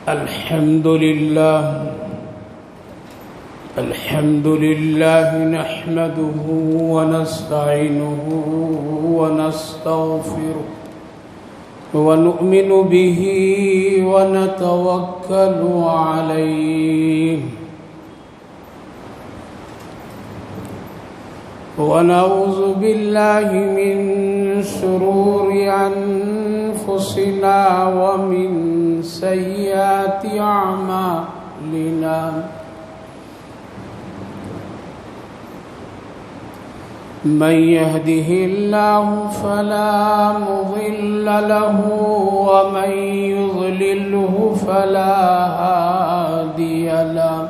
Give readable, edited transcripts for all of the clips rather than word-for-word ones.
الحمد لله نحمده ونستعينه ونستغفره ونؤمن به ونتوكل عليه ونعوذ بالله من شرور أنفسنا ومن سيئات أعمالنا من يهده الله فلا مضل له ومن يضلله فلا هادي له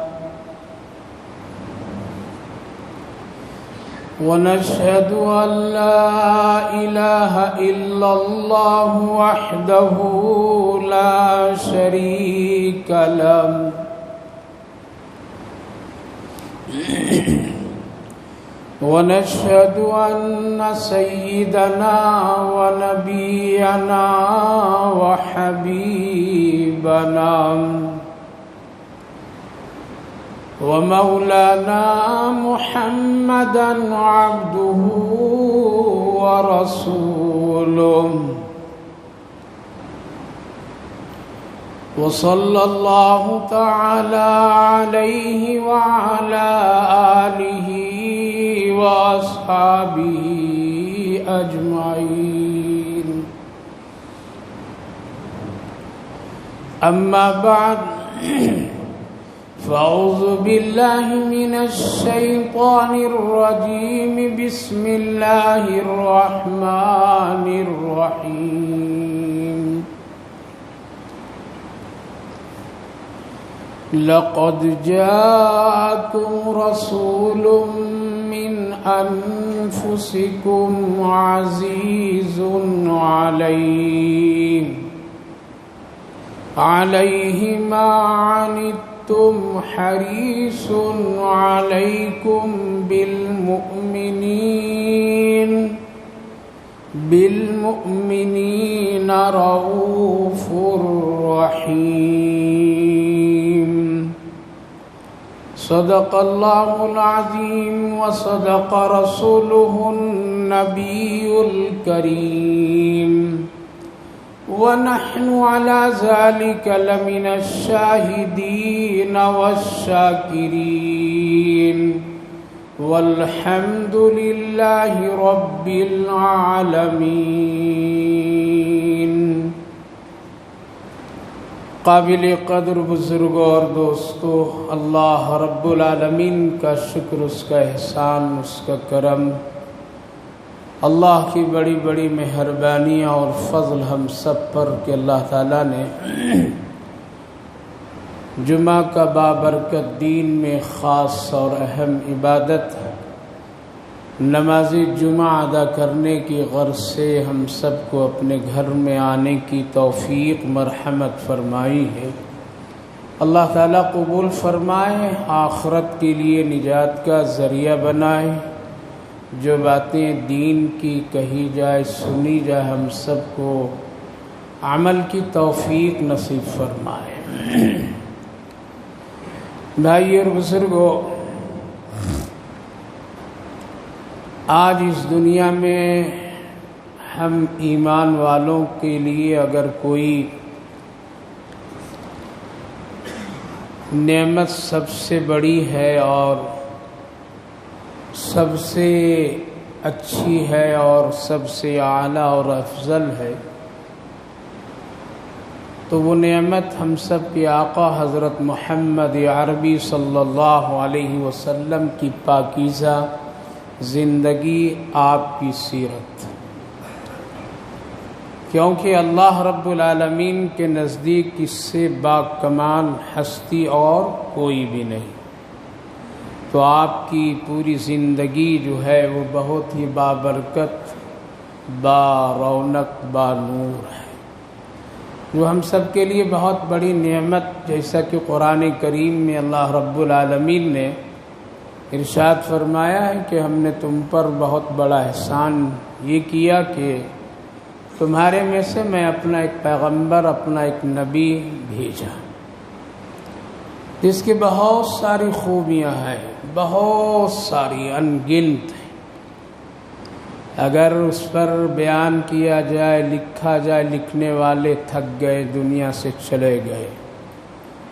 ونشهد أن لا إله إلا الله وحده لا شريك له ونشهد أن سيدنا ونبينا وحبيبنا ومولانا محمدا عبده ورسوله وصلى الله تعالى عليه وعلى آله وأصحابه أجمعين أما بعد فأعوذ بالله من الشيطان الرجيم بسم الله الرحمن الرحيم لقد جاءكم رسول من أنفسكم عزيز عليه ما عنتم حريص عليكم بالمؤمنين رؤوف رحيم صدق الله العظيم وصدق رسوله النبي الكريم ونحن على ذلك لمن الشاهدين والشاكرين والحمد لله رب العالمين. قابل قدر بزرگوں اور دوستو، اللہ رب العالمین کا شکر، اس کا احسان، اس کا کرم، اللہ کی بڑی بڑی مہربانیاں اور فضل ہم سب پر کہ اللہ تعالیٰ نے جمعہ کا بابرکت دین میں خاص اور اہم عبادت نماز جمعہ ادا کرنے کی غرض سے ہم سب کو اپنے گھر میں آنے کی توفیق مرحمت فرمائی ہے. اللہ تعالیٰ قبول فرمائے، آخرت کے لیے نجات کا ذریعہ بنائے. جو باتیں دین کی کہی جائے، سنی جائے، ہم سب کو عمل کی توفیق نصیب فرمائے. بھائی اور بزرگوں، آج اس دنیا میں ہم ایمان والوں کے لیے اگر کوئی نعمت سب سے بڑی ہے اور سب سے اچھی ہے اور سب سے اعلیٰ اور افضل ہے، تو وہ نعمت ہم سب کے آقا حضرت محمد عربی صلی اللہ علیہ وسلم کی پاکیزہ زندگی، آپ کی سیرت. کیونکہ اللہ رب العالمین کے نزدیک اس سے باکمال ہستی اور کوئی بھی نہیں. تو آپ کی پوری زندگی جو ہے وہ بہت ہی بابرکت، با رونق، با نور ہے، جو ہم سب کے لیے بہت بڑی نعمت. جیسا کہ قرآن کریم میں اللہ رب العالمین نے ارشاد فرمایا ہے کہ ہم نے تم پر بہت بڑا احسان یہ کیا کہ تمہارے میں سے میں اپنا ایک پیغمبر، اپنا ایک نبی بھیجا. جس کی بہت ساری خوبیاں ہیں، بہت ساری، ان گنت ہیں۔ اگر اس پر بیان کیا جائے، لکھا جائے، لکھنے والے تھک گئے، دنیا سے چلے گئے۔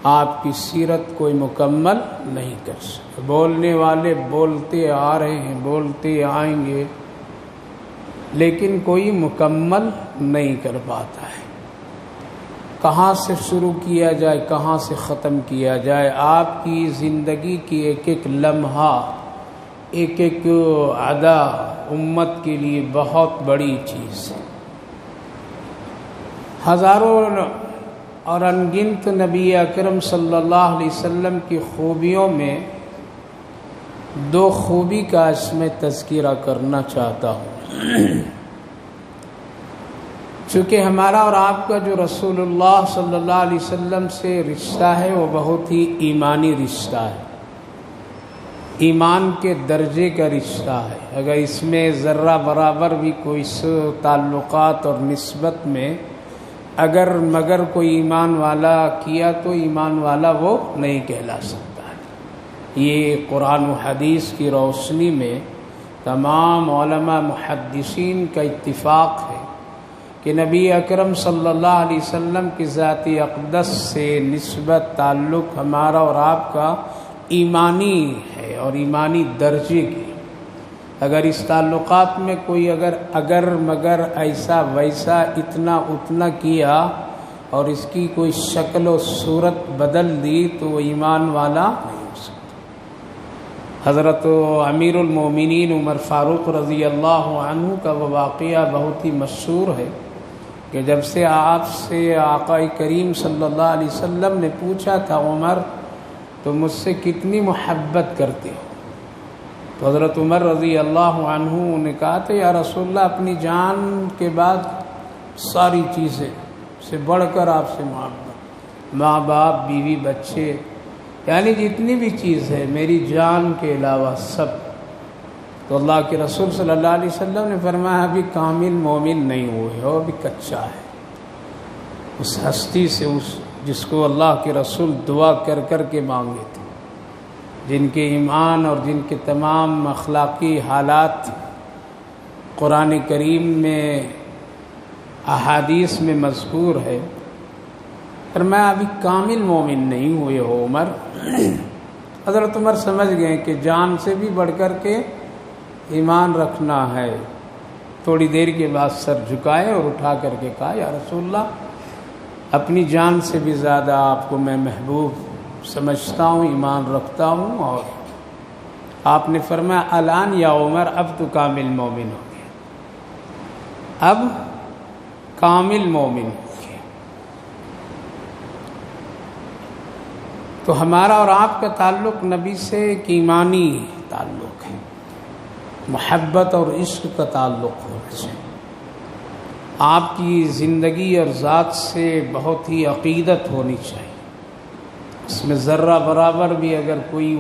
آپ کی سیرت کوئی مکمل نہیں کر سکے۔ بولنے والے بولتے آ رہے ہیں، بولتے آئیں گے، لیکن کوئی مکمل نہیں کر پاتا ہے۔ کہاں سے شروع کیا جائے، کہاں سے ختم کیا جائے؟ آپ کی زندگی کی ایک ایک لمحہ، ایک ایک ادا امت کے لیے بہت بڑی چیز ہے۔ ہزاروں اور انگنت نبی اکرم صلی اللہ علیہ وسلم کی خوبیوں میں دو خوبی کا اس میں تذکرہ کرنا چاہتا ہوں۔ چونکہ ہمارا اور آپ کا جو رسول اللہ صلی اللہ علیہ وسلم سے رشتہ ہے وہ بہت ہی ایمانی رشتہ ہے، ایمان کے درجے کا رشتہ ہے۔ اگر اس میں ذرہ برابر بھی کوئی تعلقات اور نسبت میں اگر مگر کوئی ایمان والا کیا تو ایمان والا وہ نہیں کہلا سکتا ہے۔ یہ قرآن و حدیث کی روشنی میں تمام علماء محدثین کا اتفاق ہے کہ نبی اکرم صلی اللہ علیہ وسلم کی ذات اقدس سے نسبت، تعلق ہمارا اور آپ کا ایمانی ہے اور ایمانی درجے کی۔ اگر اس تعلقات میں کوئی اگر مگر ایسا ویسا اتنا اتنا کیا اور اس کی کوئی شکل و صورت بدل دی تو وہ ایمان والا نہیں ہو سکتا۔ حضرت امیر المومنین عمر فاروق رضی اللہ عنہ کا وہ واقعہ بہت ہی مشہور ہے کہ جب سے آپ سے آقا کریم صلی اللہ علیہ وسلم نے پوچھا تھا، عمر تو مجھ سے کتنی محبت کرتے ہو؟ تو حضرت عمر رضی اللہ عنہ نے کہا تھا، یا رسول اللہ، اپنی جان کے بعد ساری چیزیں سے بڑھ کر آپ سے محبت، ماں باپ، بیوی، بچے، یعنی جتنی بھی چیز ہے میری جان کے علاوہ سب۔ تو اللہ کے رسول صلی اللہ علیہ وسلم نے فرمایا، ابھی کامل مومن نہیں ہوئے ہو، ابھی کچا ہے۔ اس ہستی سے جس کو اللہ کے رسول دعا کر کر کے مانگے تھے، جن کے ایمان اور جن کے تمام اخلاقی حالات قرآن کریم میں، احادیث میں مذکور ہے، فرمایا ابھی کامل مومن نہیں ہوئے ہو عمر۔ حضرت عمر سمجھ گئے کہ جان سے بھی بڑھ کر کے ایمان رکھنا ہے۔ تھوڑی دیر کے بعد سر جھکائے اور اٹھا کر کے کہا، یا رسول اللہ، اپنی جان سے بھی زیادہ آپ کو میں محبوب سمجھتا ہوں، ایمان رکھتا ہوں۔ اور آپ نے فرمایا، الان یا عمر، اب تو کامل مومن ہو گیا، اب کامل مومن ہو گیا۔ تو ہمارا اور آپ کا تعلق نبی سے ایک ایمانی تعلق ہے، محبت اور عشق کا تعلق ہونا چاہیے۔ آپ کی زندگی اور ذات سے بہت ہی عقیدت ہونی چاہیے۔ اس میں ذرہ برابر بھی اگر کوئی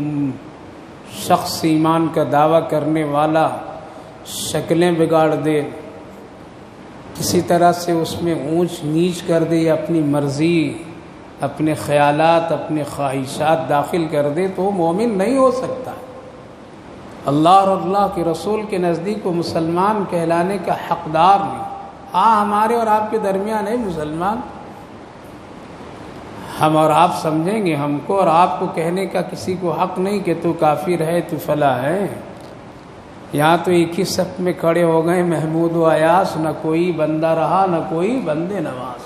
شخص ایمان کا دعویٰ کرنے والا شکلیں بگاڑ دے، کسی طرح سے اس میں اونچ نیچ کر دے یا اپنی مرضی، اپنے خیالات، اپنے خواہشات داخل کر دے تو وہ مومن نہیں ہو سکتا۔ اللہ اور اللہ کے رسول کے نزدیک وہ مسلمان کہلانے کا حقدار نہیں۔ ہمارے اور آپ کے درمیان ہے مسلمان، ہم اور آپ سمجھیں گے، ہم کو اور آپ کو کہنے کا کسی کو حق نہیں کہ تو کافر ہے، تو فلاں ہے۔ یہاں تو ایک ہی صف میں کھڑے ہو گئے محمود و ایاس، نہ کوئی بندہ رہا نہ کوئی بندے نواز۔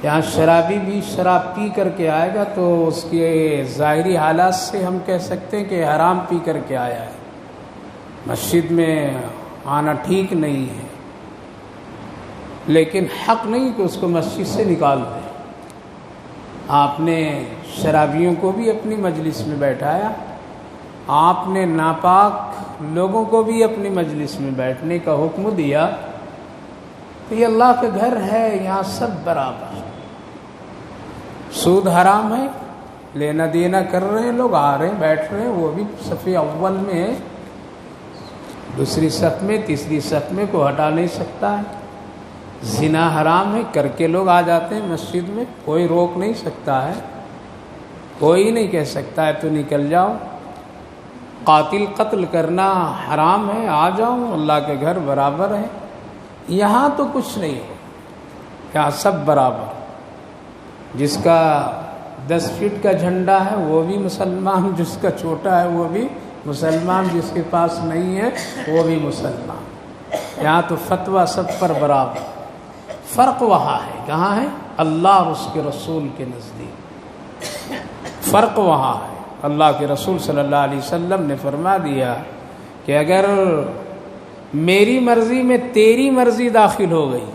یہاں شرابی بھی شراب پی کر کے آئے گا تو اس کے ظاہری حالات سے ہم کہہ سکتے ہیں کہ حرام پی کر کے آیا ہے، مسجد میں آنا ٹھیک نہیں ہے، لیکن حق نہیں کہ اس کو مسجد سے نکال دیں۔ آپ نے شرابیوں کو بھی اپنی مجلس میں بیٹھایا، آپ نے ناپاک لوگوں کو بھی اپنی مجلس میں بیٹھنے کا حکم دیا۔ تو یہ اللہ کا گھر ہے، یہاں سب برابر۔ سود حرام ہے، لینا دینا کر رہے ہیں لوگ، آ رہے ہیں بیٹھ رہے ہیں، وہ بھی صف اول میں ہے، دوسری صف میں، تیسری صف میں کوئی ہٹا نہیں سکتا ہے۔ زنا حرام ہے، کر کے لوگ آ جاتے ہیں مسجد میں، کوئی روک نہیں سکتا ہے۔ کوئی نہیں کہہ سکتا ہے تو نکل جاؤ، قاتل قتل کرنا حرام ہے، آ جاؤ، اللہ کے گھر برابر ہے۔ یہاں تو کچھ نہیں ہو، یہاں سب برابر، جس کا 10 فٹ کا جھنڈا ہے وہ بھی مسلمان، جس کا چھوٹا ہے وہ بھی مسلمان، جس کے پاس نہیں ہے وہ بھی مسلمان۔ یہاں تو فتویٰ سب پر برابر۔ فرق وہاں ہے، کہاں ہے؟ اللہ اور اس کے رسول کے نزدیک فرق وہاں ہے۔ اللہ کے رسول صلی اللہ علیہ وسلم نے فرما دیا کہ اگر میری مرضی میں تیری مرضی داخل ہو گئی،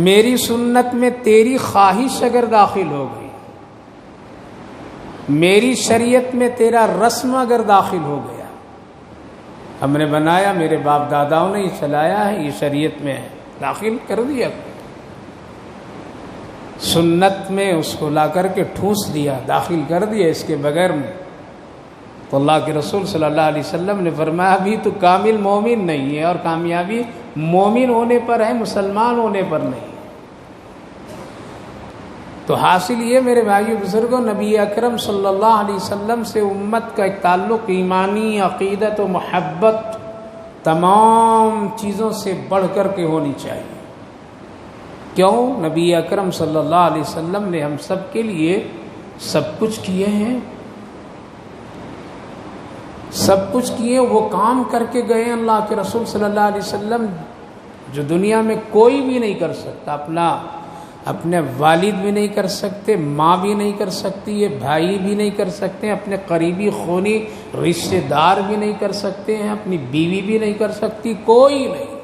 میری سنت میں تیری خواہش اگر داخل ہو گئی، میری شریعت میں تیرا رسم اگر داخل ہو گیا، ہم نے بنایا، میرے باپ داداؤں نے یہ چلایا ہے، یہ شریعت میں ہے، داخل کر دیا، سنت میں اس کو لا کر کے ٹھونس دیا، داخل کر دیا اس کے بغیر میں، تو اللہ کے رسول صلی اللہ علیہ وسلم نے فرمایا ابھی تو کامل مومن نہیں ہے، اور کامیابی مومن ہونے پر ہے، مسلمان ہونے پر نہیں۔ تو حاصل یہ میرے بھائیو بزرگوں، نبی اکرم صلی اللہ علیہ وسلم سے امت کا ایک تعلق ایمانی، عقیدت و محبت تمام چیزوں سے بڑھ کر کے ہونی چاہیے۔ کیوں؟ نبی اکرم صلی اللہ علیہ وسلم نے ہم سب کے لیے سب کچھ کیے ہیں، سب کچھ کیے، وہ کام کر کے گئے اللہ کے رسول صلی اللہ علیہ وسلم جو دنیا میں کوئی بھی نہیں کر سکتا، اپنے والد بھی نہیں کر سکتے، ماں بھی نہیں کر سکتی، یہ بھائی بھی نہیں کر سکتے، اپنے قریبی خونی رشتے دار بھی نہیں کر سکتے ہیں، اپنی بیوی بھی نہیں کر سکتی، کوئی نہیں۔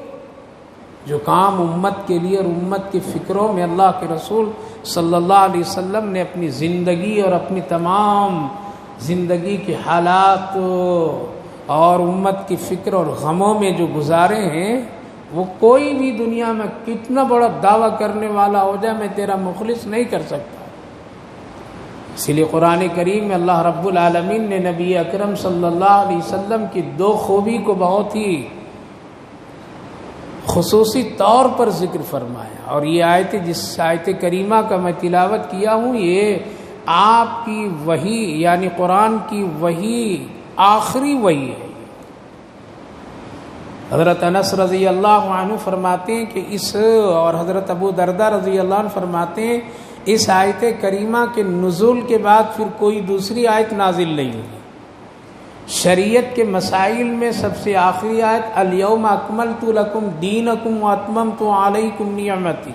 جو کام امت کے لیے اور امت کی فکروں میں اللہ کے رسول صلی اللہ علیہ وسلم نے اپنی زندگی اور اپنی تمام زندگی کے حالات اور امت کی فکر اور غموں میں جو گزارے ہیں، وہ کوئی بھی دنیا میں کتنا بڑا دعویٰ کرنے والا ہو جائے میں تیرا مخلص نہیں کر سکتا۔ اسی لیے قرآن کریم میں اللہ رب العالمین نے نبی اکرم صلی اللہ علیہ وسلم کی 2 خوبی کو بہت ہی خصوصی طور پر ذکر فرمایا، اور یہ آیت، جس آیت کریمہ کا میں تلاوت کیا ہوں، یہ آپ کی وحی یعنی قرآن کی وحی آخری وحی ہے۔ حضرت انس رضی اللہ عنہ فرماتے ہیں کہ اور حضرت ابو دردہ رضی اللہ عنہ فرماتے ہیں اس آیت کریمہ کے نزول کے بعد پھر کوئی دوسری آیت نازل نہیں ہوئی۔ شریعت کے مسائل میں سب سے آخری آیت الیوم اکملت لکم دینکم واتممت علیکم نعمتی،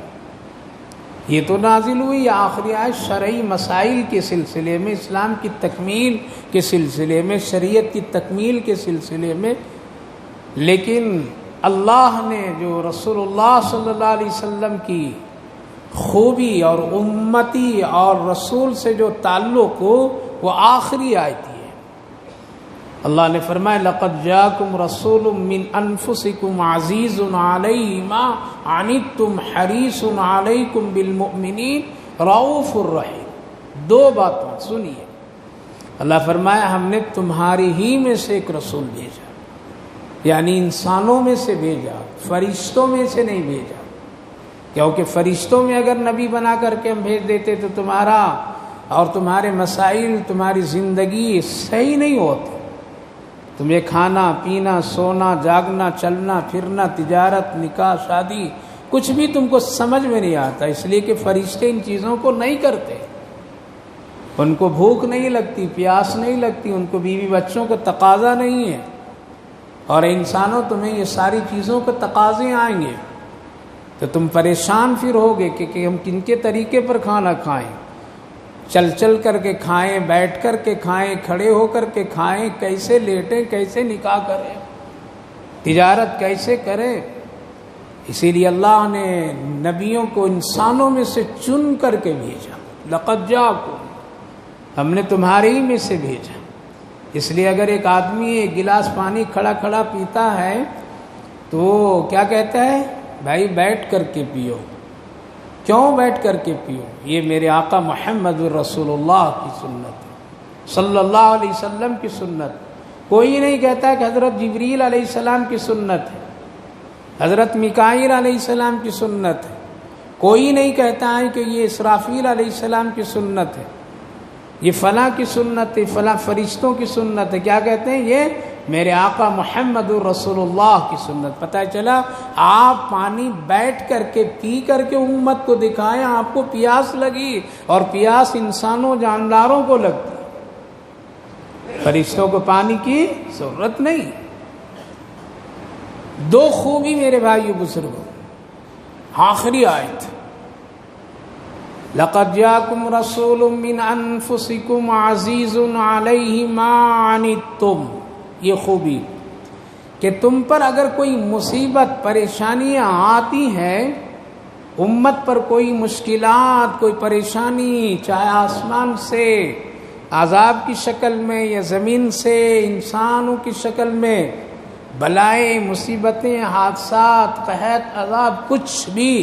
یہ تو نازل ہوئی، یہ آخری آیت شرعی مسائل کے سلسلے میں، اسلام کی تکمیل کے سلسلے میں، شریعت کی تکمیل کے سلسلے میں۔ لیکن اللہ نے جو رسول اللہ صلی اللہ علیہ وسلم کی خوبی اور امتی اور رسول سے جو تعلق ہو، وہ آخری آیت ہے۔ اللہ نے فرمایا لقد جاءکم رسول من انفسکم عزیز علیہ ما عنتم حریص علیکم بالمؤمنین رؤوف الرحیم۔ 2 باتیں سنیے، اللہ فرمایا ہم نے تمہاری ہی میں سے ایک رسول بھیجا، یعنی انسانوں میں سے بھیجا، فرشتوں میں سے نہیں بھیجا، کیونکہ فرشتوں میں اگر نبی بنا کر کے ہم بھیج دیتے تو تمہارا اور تمہارے مسائل، تمہاری زندگی صحیح نہیں ہوتی، تمہیں کھانا پینا سونا جاگنا چلنا پھرنا تجارت نکاح شادی کچھ بھی تم کو سمجھ میں نہیں آتا، اس لیے کہ فرشتے ان چیزوں کو نہیں کرتے، ان کو بھوک نہیں لگتی، پیاس نہیں لگتی، ان کو بیوی بچوں کو تقاضا نہیں ہے، اور انسانوں تمہیں یہ ساری چیزوں کے تقاضے آئیں گے تو تم پریشان پھر ہوگے کہ ہم کن کے طریقے پر کھانا کھائیں، چل چل کر کے کھائیں، بیٹھ کر کے کھائیں، کھڑے ہو کر کے کھائیں، کیسے لیٹیں، کیسے نکاح کریں، تجارت کیسے کریں۔ اسی لیے اللہ نے نبیوں کو انسانوں میں سے چن کر کے بھیجا، لقد جاءکم، ہم نے تمہارے ہی میں سے بھیجا۔ اس لیے اگر ایک آدمی ایک گلاس پانی کھڑا کھڑا پیتا ہے تو وہ کیا کہتا ہے؟ بھائی بیٹھ کر کے پیو۔ کیوں بیٹھ کر کے پیو؟ یہ میرے آقا محمد الرسول اللہ کی سنت ہے، صلی اللہ علیہ وسلم کی سنت۔ کوئی نہیں کہتا کہ حضرت جبریل علیہ السلام کی سنت ہے، حضرت میکائیل علیہ السلام کی سنت ہے، کوئی نہیں کہتا ہے کہ یہ اسرافیل علیہ السلام کی سنت ہے، یہ فلاں کی سنت ہے، فلاں فرشتوں کی سنت ہے. کیا کہتے ہیں؟ یہ میرے آقا محمد رسول اللہ کی سنت. پتہ چلا آپ پانی بیٹھ کر کے پی کر کے امت کو دکھائیں. آپ کو پیاس لگی، اور پیاس انسانوں جانداروں کو لگتی، فرشتوں کو پانی کی ضرورت نہیں. دو خوبی میرے بھائیو بزرگوں. آخری آیت، لقد جاءکم رسول من انفسکم عزیز علیہ ما عنتم. یہ خوبی کہ تم پر اگر کوئی مصیبت پریشانیاں آتی ہیں، امت پر کوئی مشکلات، کوئی پریشانی، چاہے آسمان سے عذاب کی شکل میں یا زمین سے انسانوں کی شکل میں، بلائیں، مصیبتیں، حادثات، قحط، عذاب، کچھ بھی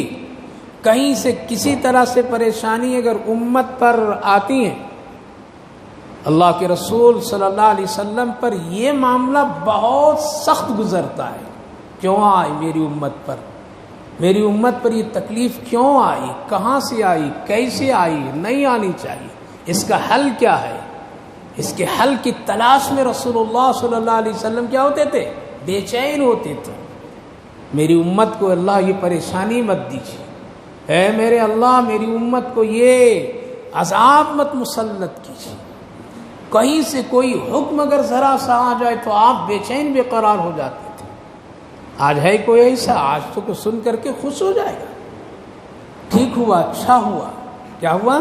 کہیں سے کسی طرح سے پریشانی اگر امت پر آتی ہیں، اللہ کے رسول صلی اللہ علیہ وسلم پر یہ معاملہ بہت سخت گزرتا ہے. کیوں آئی میری امت پر؟ میری امت پر یہ تکلیف کیوں آئی؟ کہاں سے آئی؟ کیسے آئی؟ نہیں آنی چاہیے. اس کا حل کیا ہے؟ اس کے حل کی تلاش میں رسول اللہ صلی اللہ علیہ وسلم کیا ہوتے تھے؟ بے چین ہوتے تھے. میری امت کو اللہ یہ پریشانی مت دیجیے، اے میرے اللہ میری امت کو یہ عذاب مت مسلط کیجیے. کہیں سے کوئی حکم اگر ذرا سا آ جائے تو آپ بے چین بے قرار ہو جاتے تھے. آج ہے کوئی ایسا؟ آج تو کوئی سن کر کے خوش ہو جائے گا، ٹھیک ہوا، اچھا ہوا. کیا ہوا؟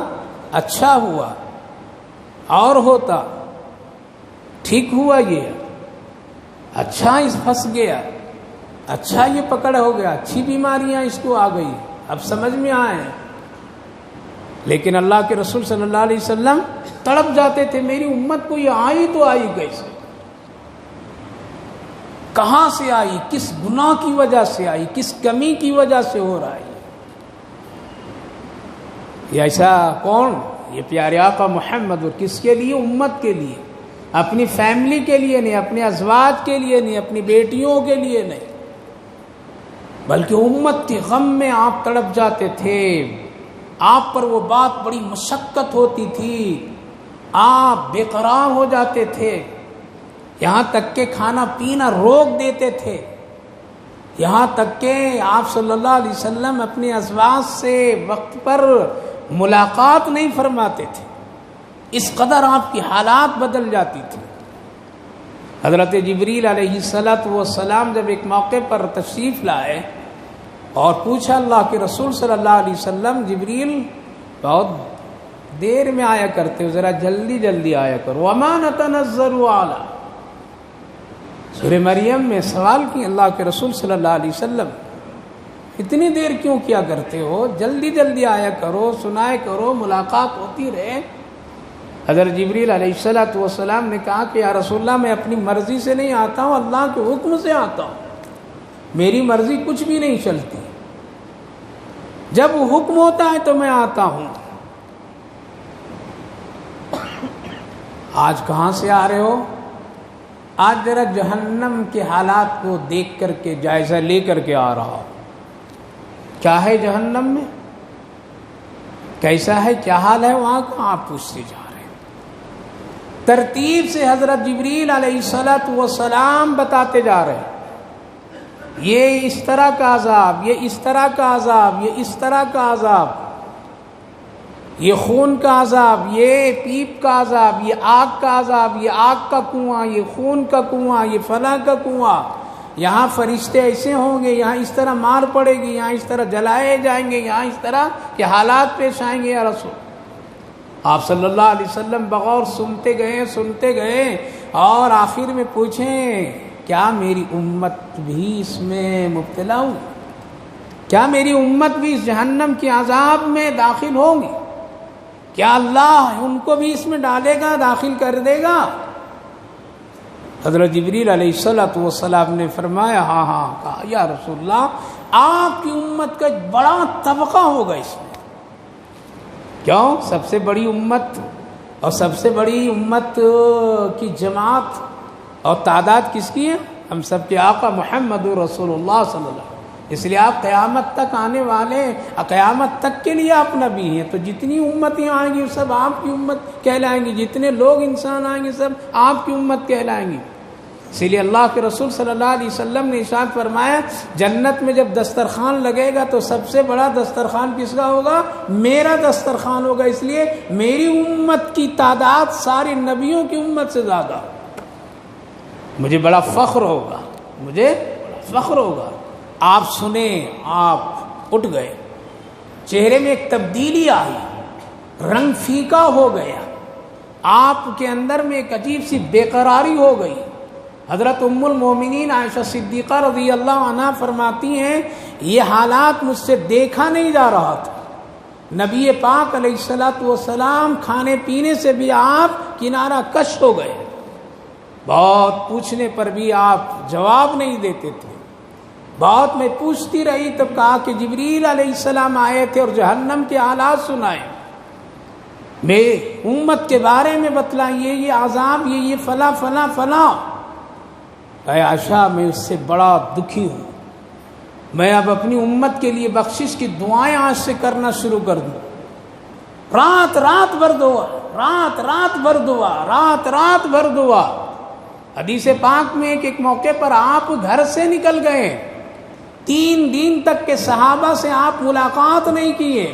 اچھا ہوا. اور ہوتا، ٹھیک ہوا، یہ اچھا اس پھنس گیا، اچھا یہ پکڑ ہو گیا، اچھی بیماریاں اس کو آ گئی، اب سمجھ میں آئے. لیکن اللہ کے رسول صلی اللہ علیہ وسلم تڑپ جاتے تھے، میری امت کو یہ آئی تو آئی کیسے؟ کہاں سے آئی؟ کس گناہ کی وجہ سے آئی؟ کس کمی کی وجہ سے ہو رہا ہے؟ یہ ایسا کون؟ یہ پیارے آقا محمد. اور کس کے لیے؟ امت کے لیے، اپنی فیملی کے لیے نہیں، اپنے ازواج کے لیے نہیں، اپنی بیٹیوں کے لیے نہیں، بلکہ امت کے غم میں آپ تڑپ جاتے تھے. آپ پر وہ بات بڑی مشقت ہوتی تھی، آپ بے قرار ہو جاتے تھے، یہاں تک کہ کھانا پینا روک دیتے تھے، یہاں تک کہ آپ صلی اللہ علیہ وسلم اپنے ازواج سے وقت پر ملاقات نہیں فرماتے تھے. اس قدر آپ کی حالات بدل جاتی تھی. حضرت جبریل علیہ السلام جب ایک موقع پر تشریف لائے اور پوچھا اللہ کے رسول صلی اللہ علیہ وسلم، جبریل بہت دیر میں آیا کرتے ہو، ذرا جلدی جلدی آیا کرو. وما نتنزل علی، سورہ مریم میں سوال کی اللہ کے رسول صلی اللہ علیہ وسلم، اتنی دیر کیوں کیا کرتے ہو؟ جلدی جلدی آیا کرو، سنائے کرو، ملاقات ہوتی رہے. حضرت جبریل علیہ السلام نے کہا کہ یا رسول اللہ، میں اپنی مرضی سے نہیں آتا ہوں، اللہ کے حکم سے آتا ہوں، میری مرضی کچھ بھی نہیں چلتی، جب حکم ہوتا ہے تو میں آتا ہوں. آج کہاں سے آ رہے ہو؟ آج ذرا جہنم کے حالات کو دیکھ کر کے جائزہ لے کر کے آ رہا ہو. کیا ہے جہنم میں؟ کیسا ہے؟ کیا حال ہے وہاں کا؟ آپ پوچھتے جا رہے ہیں. ترتیب سے حضرت جبریل علیہ السلام بتاتے جا رہے ہیں، یہ اس طرح کا عذاب، یہ اس طرح کا عذاب، یہ اس طرح کا عذاب، یہ خون کا عذاب، یہ پیپ کا عذاب، یہ آگ کا عذاب، یہ آگ کا کنواں، یہ خون کا کنواں، یہ فلاں کا کنواں. یہاں فرشتے ایسے ہوں گے، یہاں اس طرح مار پڑے گی، یہاں اس طرح جلائے جائیں گے، یہاں اس طرح کے حالات پیش آئیں گے. یا رسول آپ صلی اللہ علیہ وسلم بغور سنتے گئے اور آخر میں پوچھیں، کیا میری امت بھی اس میں مبتلا ہوئی؟ کیا میری امت بھی اس جہنم کے عذاب میں داخل ہوگی؟ کیا اللہ ان کو بھی اس میں ڈالے گا، داخل کر دے گا؟ حضرت جبریل علیہ السلام نے فرمایا، ہاں ہاں. کہا یا رسول اللہ، آپ کی امت کا ایک بڑا طبقہ ہوگا اس میں. کیوں؟ سب سے بڑی امت اور سب سے بڑی امت کی جماعت اور تعداد کس کی ہے؟ ہم سب کے آقا محمد رسول اللہ صلی اللہ علیہ وسلم. اس لیے آپ قیامت تک آنے والے، قیامت تک کے لیے آپ نبی ہیں، تو جتنی امتیں آئیں گی سب آپ کی امت کہلائیں گی، جتنے لوگ انسان آئیں گے سب آپ کی امت کہلائیں گی۔ اسی لیے اللہ کے رسول صلی اللہ علیہ وسلم نے ارشاد فرمایا جنت میں جب دسترخوان لگے گا تو سب سے بڑا دسترخوان کس کا ہوگا؟ میرا دسترخوان ہوگا، اس لیے میری امت کی تعداد سارے نبیوں کی امت سے زیادہ، مجھے بڑا فخر ہوگا، مجھے بڑا فخر ہوگا۔ آپ سنیں، آپ اٹھ گئے، چہرے میں ایک تبدیلی آئی، رنگ پھیکا ہو گیا، آپ کے اندر میں ایک عجیب سی بے قراری ہو گئی۔ حضرت ام المومنین عائشہ صدیقہ رضی اللہ عنہا فرماتی ہیں یہ حالات مجھ سے دیکھا نہیں جا رہا تھا، نبی پاک علیہ الصلوۃ والسلام کھانے پینے سے بھی آپ کنارہ کش ہو گئے، بہت پوچھنے پر بھی آپ جواب نہیں دیتے تھے، بہت میں پوچھتی رہی تب کہا کہ جبریل علیہ السلام آئے تھے اور جہنم کے حالات سنائے، میرے امت کے بارے میں بتلائیے، یہ عذاب، یہ فلاں فلاں فلاں۔ اے عائشہ میں اس سے بڑا دکھی ہوں، میں اب اپنی امت کے لیے بخشش کی دعائیں آج سے کرنا شروع کر دوں، رات رات بھر دعا، رات رات بھر دعا، رات رات بھر دعا۔ حدیث پاک میں ایک موقع پر آپ گھر سے نکل گئے، 3 دن تک کے صحابہ سے آپ ملاقات نہیں کیے۔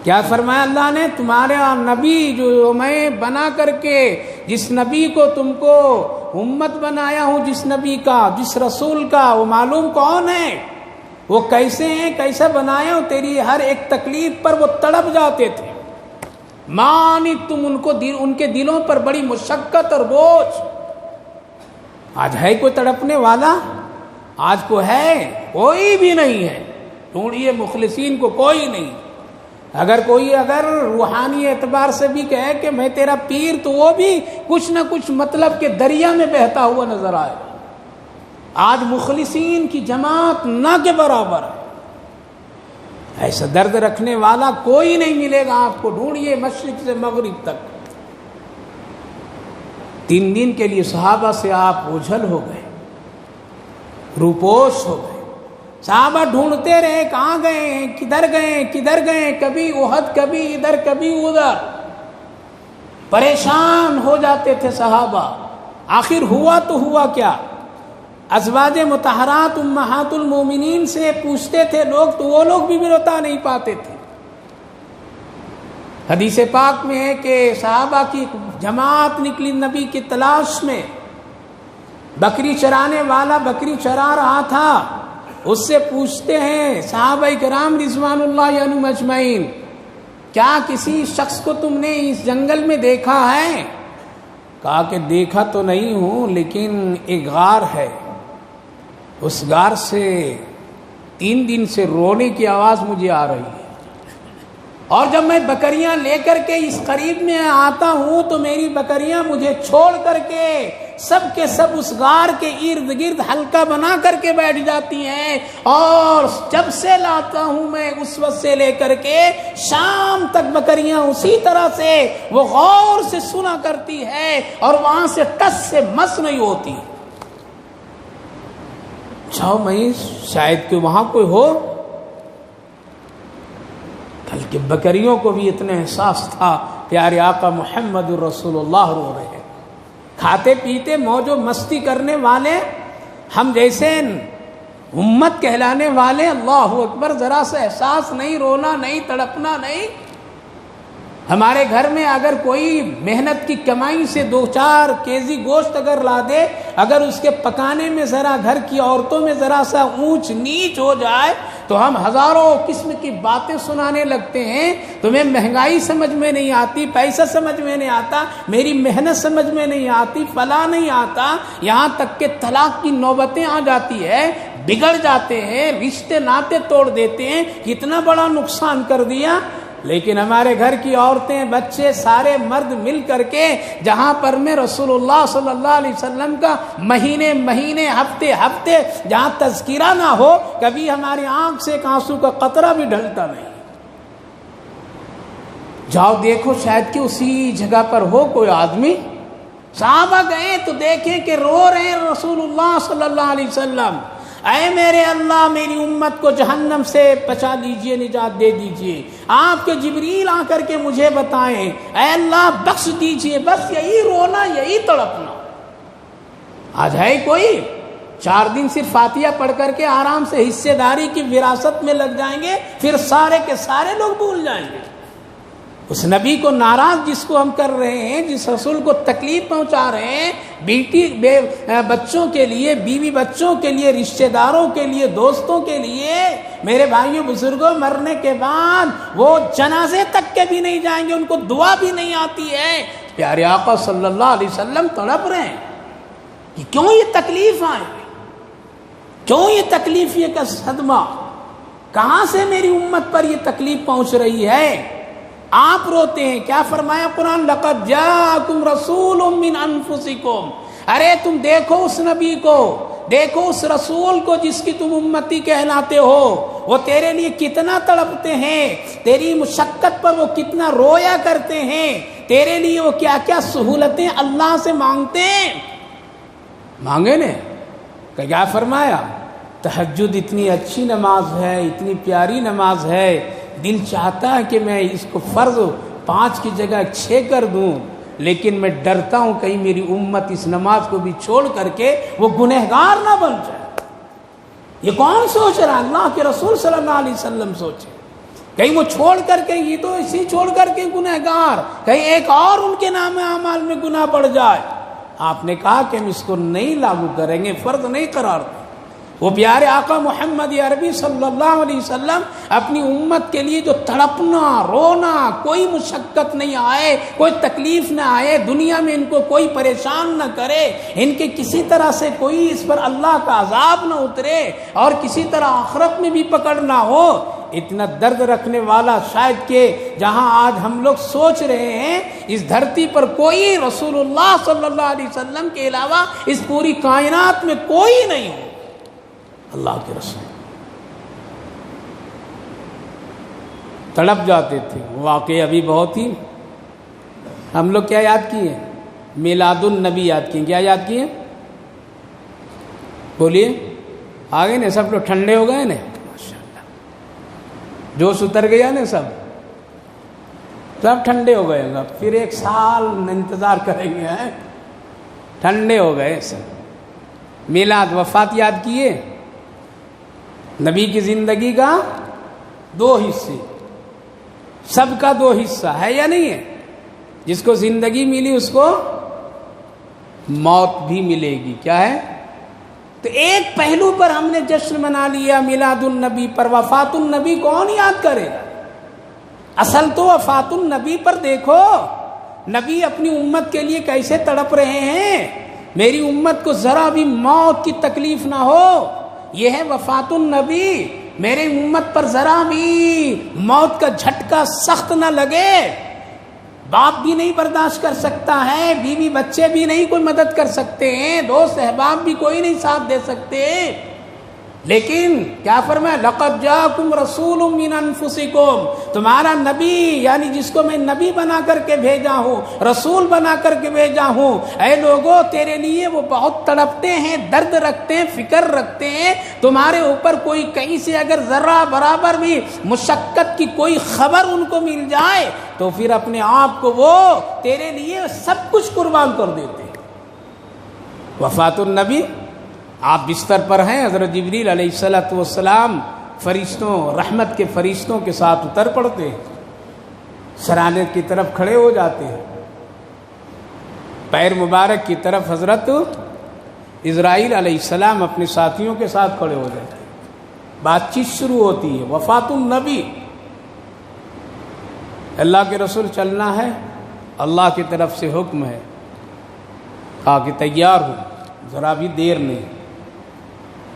کیا فرمایا اللہ نے؟ تمہارے نبی جو میں بنا کر کے، جس نبی کو تم کو امت بنایا ہوں، جس نبی کا، جس رسول کا، وہ معلوم کون ہے، وہ کیسے ہیں، کیسا بنایا ہوں، تیری ہر ایک تکلیف پر وہ تڑپ جاتے تھے، مانی تم ان کے دلوں پر بڑی مشقت اور بوجھ۔ آج ہے کوئی تڑپنے والا؟ آج کو ہے؟ کوئی بھی نہیں ہے، ڈھونڈیے مخلصین کو، کوئی نہیں۔ اگر کوئی روحانی اعتبار سے بھی کہے کہ میں تیرا پیر، تو وہ بھی کچھ نہ کچھ مطلب کے دریا میں بہتا ہوا نظر آئے۔ آج مخلصین کی جماعت نہ کے برابر ہے، ایسا درد رکھنے والا کوئی نہیں ملے گا آپ کو، ڈھونڈیے مشرق سے مغرب تک۔ 3 دن کے لیے صحابہ سے آپ اوجھل ہو گئے، روپوش ہو گئے، صحابہ ڈھونڈتے رہے کہاں گئے ہیں، کدھر گئے، کبھی احد، کبھی ادھر، کبھی ادھر، پریشان ہو جاتے تھے صحابہ۔ آخر ہوا تو ہوا کیا؟ ازواج مطہرات امہات المومنین سے پوچھتے تھے لوگ، تو وہ لوگ بھی بتا نہیں پاتے تھے۔ حدیث پاک میں ہے کہ صحابہ کی جماعت نکلی نبی کی تلاش میں، بکری چرانے والا بکری چرا رہا تھا، اس سے پوچھتے ہیں صحابہ کرام رضوان اللہ عنہم اجمعین، کیا کسی شخص کو تم نے اس جنگل میں دیکھا ہے؟ کہا کہ دیکھا تو نہیں ہوں، لیکن ایک غار ہے، اس غار سے 3 دن سے رونے کی آواز مجھے آ رہی ہے، اور جب میں بکریاں لے کر کے اس قریب میں آتا ہوں تو میری بکریاں مجھے چھوڑ کر کے سب اس غار کے ارد گرد حلقہ بنا کر کے بیٹھ جاتی ہیں، اور جب سے لاتا ہوں میں اس وقت سے لے کر کے شام تک بکریاں اسی طرح سے وہ غور سے سنا کرتی ہے، اور وہاں سے ٹس سے مس نہیں ہوتی۔ جاؤ، میں شاید کہ وہاں کوئی ہو، بلکہ بکریوں کو بھی اتنا احساس تھا پیارے آقا محمد الرسول اللہ رو رہے ہیں، کھاتے پیتے موج و مستی کرنے والے، ہم جیسے امت کہلانے والے، اللہ اکبر، ذرا سا احساس نہیں، رونا نہیں، تڑپنا نہیں۔ ہمارے گھر میں اگر کوئی محنت کی کمائی سے 2-4 کیجی گوشت اگر لا دے، اگر اس کے پکانے میں ذرا گھر کی عورتوں میں ذرا سا اونچ نیچ ہو جائے تو ہم ہزاروں قسم کی باتیں سنانے لگتے ہیں، تمہیں مہنگائی سمجھ میں نہیں آتی، پیسہ سمجھ میں نہیں آتا، میری محنت سمجھ میں نہیں آتی، فلاں نہیں آتا، یہاں تک کہ طلاق کی نوبتیں آ جاتی ہے، بگڑ جاتے ہیں، رشتے ناطے توڑ دیتے ہیں، کتنا بڑا نقصان کر دیا۔ لیکن ہمارے گھر کی عورتیں، بچے، سارے مرد مل کر کے جہاں پر میں رسول اللہ صلی اللہ علیہ وسلم کا مہینے ہفتے جہاں تذکرہ نہ ہو، کبھی ہماری آنکھ سے ایک آنسو کا قطرہ بھی ڈھلتا نہیں۔ جاؤ دیکھو، شاید کہ اسی جگہ پر ہو کوئی آدمی، صحابہ گئے تو دیکھیں کہ رو رہے ہیں رسول اللہ صلی اللہ علیہ وسلم، اے میرے اللہ میری امت کو جہنم سے بچا لیجئے، نجات دے دیجئے۔ آپ کے جبریل آ کر کے مجھے بتائیں، اے اللہ بخش دیجئے۔ بس یہی رونا، یہی تڑپنا۔ آج ہے کوئی 4 دن صرف فاتحہ پڑھ کر کے آرام سے حصے داری کی وراثت میں لگ جائیں گے، پھر سارے کے سارے لوگ بھول جائیں گے۔ اس نبی کو ناراض جس کو ہم کر رہے ہیں، جس رسول کو تکلیف پہنچا رہے ہیں، بچوں کے لیے، بیوی بچوں کے لیے، رشتہ داروں کے لیے، دوستوں کے لیے، میرے بھائیوں بزرگوں، مرنے کے بعد وہ جنازے تک کے بھی نہیں جائیں گے، ان کو دعا بھی نہیں آتی ہے۔ پیارے آقا صلی اللہ علیہ وسلم تڑپ رہے ہیں کہ کیوں یہ تکلیف آئے، کیوں یہ تکلیف، یہ کا صدمہ، کہاں سے میری امت پر یہ تکلیف پہنچ رہی ہے؟ آپ روتے ہیں۔ کیا فرمایا قرآن؟ لقد جاءکم رسول من انفسکم، ارے تم دیکھو اس نبی کو، دیکھو اس رسول کو جس کی تم امتی کہلاتے ہو، وہ تیرے لیے کتنا تڑپتے ہیں، تیری مشقت پر وہ کتنا رویا کرتے ہیں، تیرے لیے وہ کیا کیا سہولتیں اللہ سے مانگتے ہیں۔ مانگے نے کہ کیا فرمایا؟ تہجد اتنی اچھی نماز ہے، اتنی پیاری نماز ہے، دل چاہتا ہے کہ میں اس کو فرض 5 کی جگہ 6 کر دوں، لیکن میں ڈرتا ہوں کہیں میری امت اس نماز کو بھی چھوڑ کر کے وہ گنہگار نہ بن جائے۔ یہ کون سوچ رہا ہے؟ اللہ کے رسول صلی اللہ علیہ وسلم سوچے، کہیں وہ چھوڑ کر کے، یہ تو اسی چھوڑ کر کے گنہگار، کہیں ایک اور ان کے نام اعمال میں گناہ بڑھ جائے۔ آپ نے کہا کہ ہم اس کو نہیں لاگو کریں گے، فرض نہیں قرار دیں۔ وہ پیارے آقا محمد عربی صلی اللہ علیہ وسلم اپنی امت کے لیے جو تڑپنا، رونا، کوئی مشقت نہیں آئے، کوئی تکلیف نہ آئے، دنیا میں ان کو کوئی پریشان نہ کرے، ان کے کسی طرح سے کوئی اس پر اللہ کا عذاب نہ اترے، اور کسی طرح آخرت میں بھی پکڑ نہ ہو، اتنا درد رکھنے والا شاید کہ جہاں آج ہم لوگ سوچ رہے ہیں اس دھرتی پر کوئی رسول اللہ صلی اللہ علیہ وسلم کے علاوہ اس پوری کائنات میں کوئی نہیں ہو۔ اللہ کے رسول تڑپ جاتے تھے۔ واقعی ابھی بہت ہی ہم لوگ کیا یاد کیے؟ میلاد النبی یاد کیے۔ کیا یاد کیے؟ بولیے، آگے نا سب لوگ ٹھنڈے ہو گئے نا، ماشاءاللہ جوش اتر گیا نا، سب ٹھنڈے ہو گئے گا۔ پھر 1 سال انتظار کریں گے، ٹھنڈے ہو گئے سب۔ میلاد، وفات یاد کیے؟ نبی کی زندگی کا 2 حصے، سب کا 2 حصہ ہے یا نہیں ہے؟ جس کو زندگی ملی اس کو موت بھی ملے گی۔ کیا ہے؟ تو ایک پہلو پر ہم نے جشن منا لیا میلاد النبی پر، وفات النبی کون یاد کرے گا؟ اصل تو وفات النبی پر دیکھو، نبی اپنی امت کے لیے کیسے تڑپ رہے ہیں، میری امت کو ذرا بھی موت کی تکلیف نہ ہو، یہ ہے وفات النبی۔ میرے امت پر ذرا بھی موت کا جھٹکا سخت نہ لگے، باپ بھی نہیں برداشت کر سکتا ہے، بیوی بچے بھی نہیں کوئی مدد کر سکتے ہیں، دوست احباب بھی کوئی نہیں ساتھ دے سکتے، لیکن کیا فرمایا؟ لقد جاءکم رسول من انفسکم، تمہارا نبی یعنی جس کو میں نبی بنا کر کے بھیجا ہوں، رسول بنا کر کے بھیجا ہوں، اے لوگوں تیرے لیے وہ بہت تڑپتے ہیں، درد رکھتے ہیں، فکر رکھتے ہیں، تمہارے اوپر کوئی کہیں سے اگر ذرہ برابر بھی مشقت کی کوئی خبر ان کو مل جائے تو پھر اپنے آپ کو وہ تیرے لیے سب کچھ قربان کر دیتے ہیں۔ وفات النبی، آپ بستر پر ہیں، حضرت جبریل علیہ السلام فرشتوں، رحمت کے فرشتوں کے ساتھ اتر پڑتے ہیں، سرانے کی طرف کھڑے ہو جاتے ہیں، پیر مبارک کی طرف حضرت اسرائیل علیہ السلام اپنے ساتھیوں کے ساتھ کھڑے ہو جاتے ہیں، بات چیت شروع ہوتی ہے۔ وفات النبی، اللہ کے رسول چلنا ہے، اللہ کی طرف سے حکم ہے، کہا کہ تیار ہوں، ذرا بھی دیر نہیں،